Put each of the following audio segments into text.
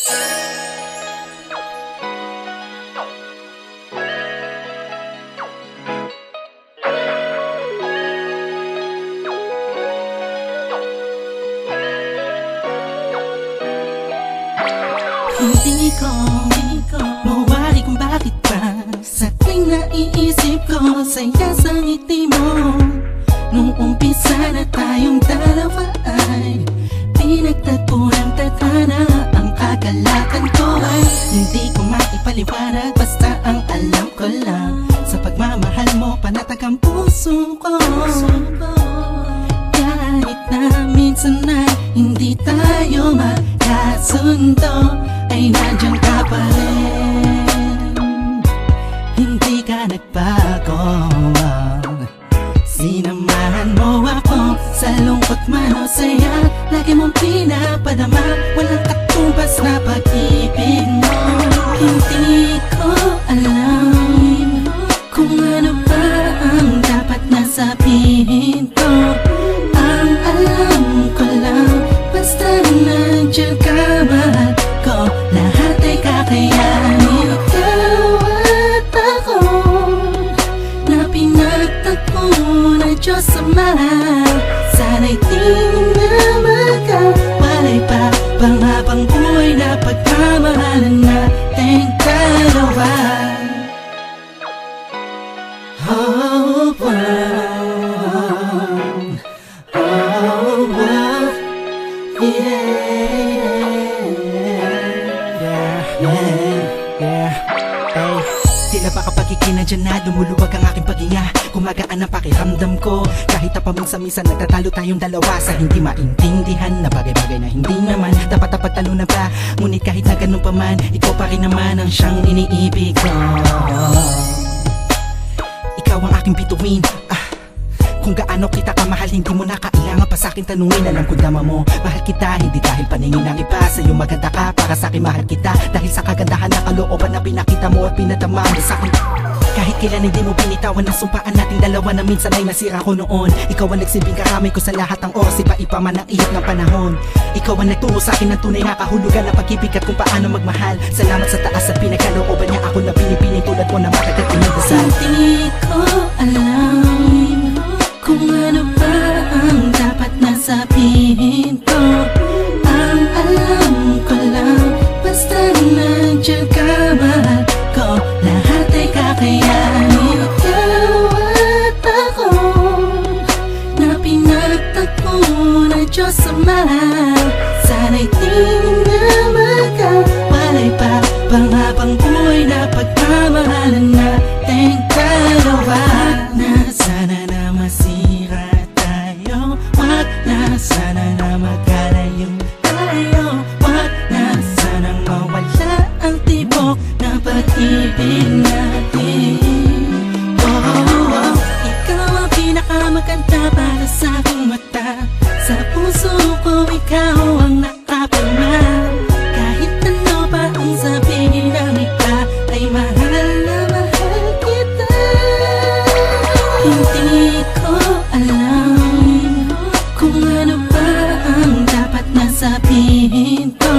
Hindi ko mawari kung bakit ba sa tuwing naiisip ko saya sa ngiti mo. Nung umpisa na tayong dalawa ay pinagtagpo ng tadhana. Ang kagalakan ko ay hindi ko maipaliwanag, basta ang alam ko lang sa pagmamahal mo panatag ang puso ko. Kahit na minsan ay hindi tayo magkasundo, ay nandiyan ka pa rin. Hindi ka nagbago. Sinamahan mo ako sa lungkot man o saya. Lagi mong pinapadama, walang katumbas na pag-ibig mo. Hindi ko alam kung ano ba ang dapat na sabihin ko. Ang alam ko lang, basta nandiyan ka, mahal ko, lahat ay kakayanin. Ikaw at ako na pinagtagpo ng Diyos Ama. Sana'y di na magkawalay pa pang habang buhay na pagmamahalan nating dalawa. Oh, wow. Oh, wow. Tila ba kapag ikinadyan na lumuluwag ang aking paghinga, gumagaan ang pakiramdam ko. Kahit na paminsan-minsan nagtatalo tayong dalawa sa hindi maintindihan na bagay-bagay na hindi naman dapat pagtalunan pa. Ngunit kahit na ganun pa man, ikaw pa rin naman ang siyang iniibig ko. Ikaw ang aking bituin. Kung gaano kita kamahal, hindi mo na kailangan pa sa'kin tanungin. Alam ko dama mo, mahal kita, hindi dahil paningin ng iba. Sa'yo maganda ka, para sa'kin mahal kita, dahil sa kagandahan na kalooban na pinakita mo at pinatama mo sa'kin. Kahit kailan hindi mo binitawan ang sumpaan nating dalawa na minsan ay nasira ko noon. Ikaw ang nagsilbing karamay ko sa lahat ng oras, iba-iba man ang ihip ng panahon. Ikaw ang nagturo sa'kin ng tunay na kahulugan ng pag-ibig at kung paano magmahal. Salamat sa taas at pinagkalooban niya ako na pinipiling tulad mo na matagal pinagdasal. Hindi ko alam kung ano ba ang dapat na sabihin ko. Ang alam ko lang, basta nandiyan ka, mahal ko, lahat ay kakayanin. Ikaw at ako na pinagtagpo ng Diyos Ama. Sana'y di na magkawalay pa pang habang buhay na pagmamahalan nating dalawa. Na sana na masira tayo, wag na sana na magkalayo tayo, wag na sanang mawala ang tibok na pag-ibig natin. Oh, ikaw ang pinakamaganda para sa aking mata. Sa puso ko ikaw ang nakapirma. Kahit ano pa ang sabihin ng iba, ay mahal na mahal kita. Hindi ko alam kung ano ba ang dapat na sabihin ko.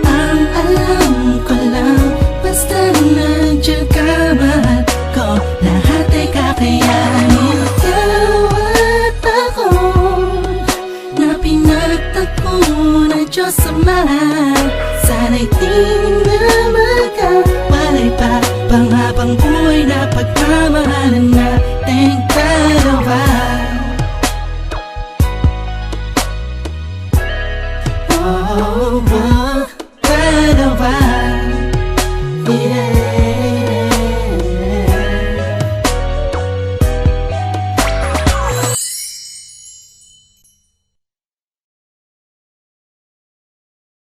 Ang alam ko lang, basta nandiyan ka, mahal ko, lahat ay kakayanin. Ikaw at ako na pinagtagpo ng Diyos Ama. Sana'y di na magkawalay pa pang habang buhay na pagmamahalan na